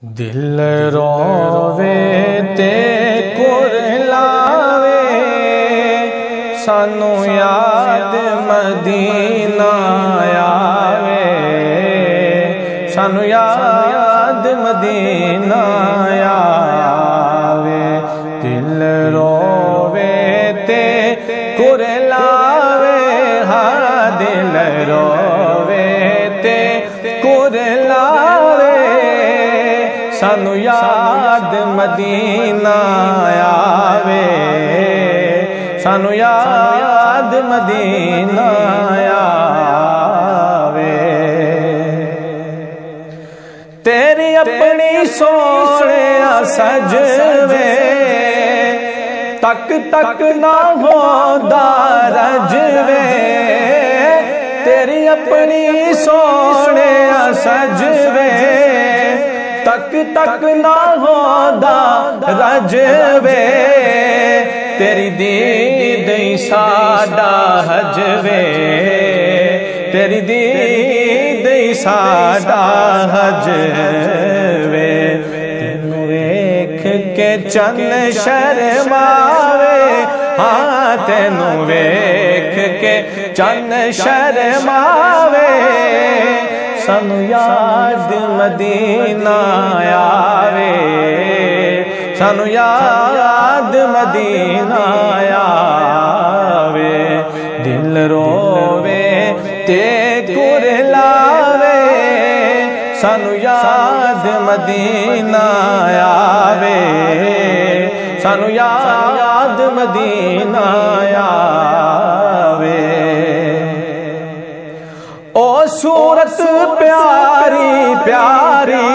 دل روے تے کرلاوے سانو یاد مدینہ آوے، سانو یاد مدینہ آوے۔ دل روے تے کرلاوے، ہاں دل روے تے کرلاوے سانو یاد مدینہ آوے، سانو یاد مدینہ آوے۔ تیری اپنی سونے سجوے تک تک نہ ہوندا رجوے، تیری اپنی سونے سجوے تک تک نہ ہوندا رجوے، تیری دید ہی ساڈا حجوے، تیری دید ہی ساڈا حجوے۔ تینوں ویکھ کے چن شرماوے، ہاں تینوں ویکھ کے چن شرماوے سانو یاد مدینہ آوے، سانو یاد مدینہ آوے۔ دل روے تے کرلاوے سانو یاد مدینہ آوے، سانو یاد مدینہ آوے۔ او صورت پیاری پیاری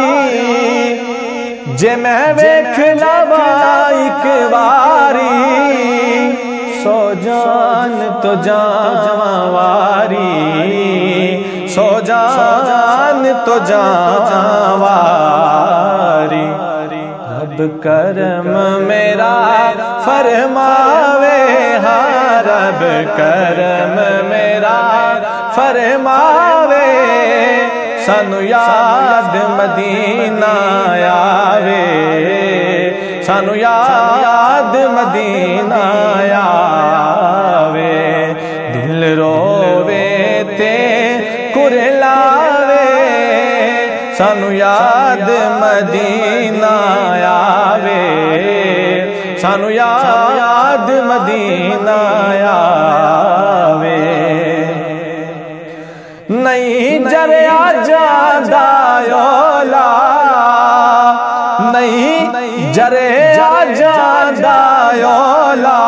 جے میں ویکھ لواں اک واری، سو جان تو جاواں واری، سو جان تو جاواں واری۔ رب کرم میرا فرماوے، ہاں رب کرم میرا فرماوے سانو یاد مدینہ آوے، سانو یاد مدینہ آوے۔ دل روے تے کرلاوے سانو یاد مدینہ آوے، سانو یاد مدینہ آوے۔ نہیں جریا جاندا اولا، نہیں جریا جاندا اولا،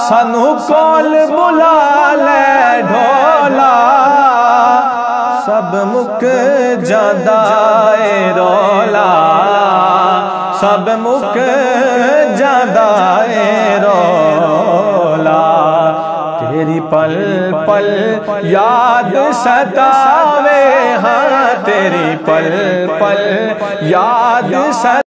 سانو کول بلا لے ڈھولا، سب مک جاندا اے رولا، سب مک جاندا اے رولا۔ تیری پل پل یاد ستاوے، ہاں تیری پل پل یاد ستاوے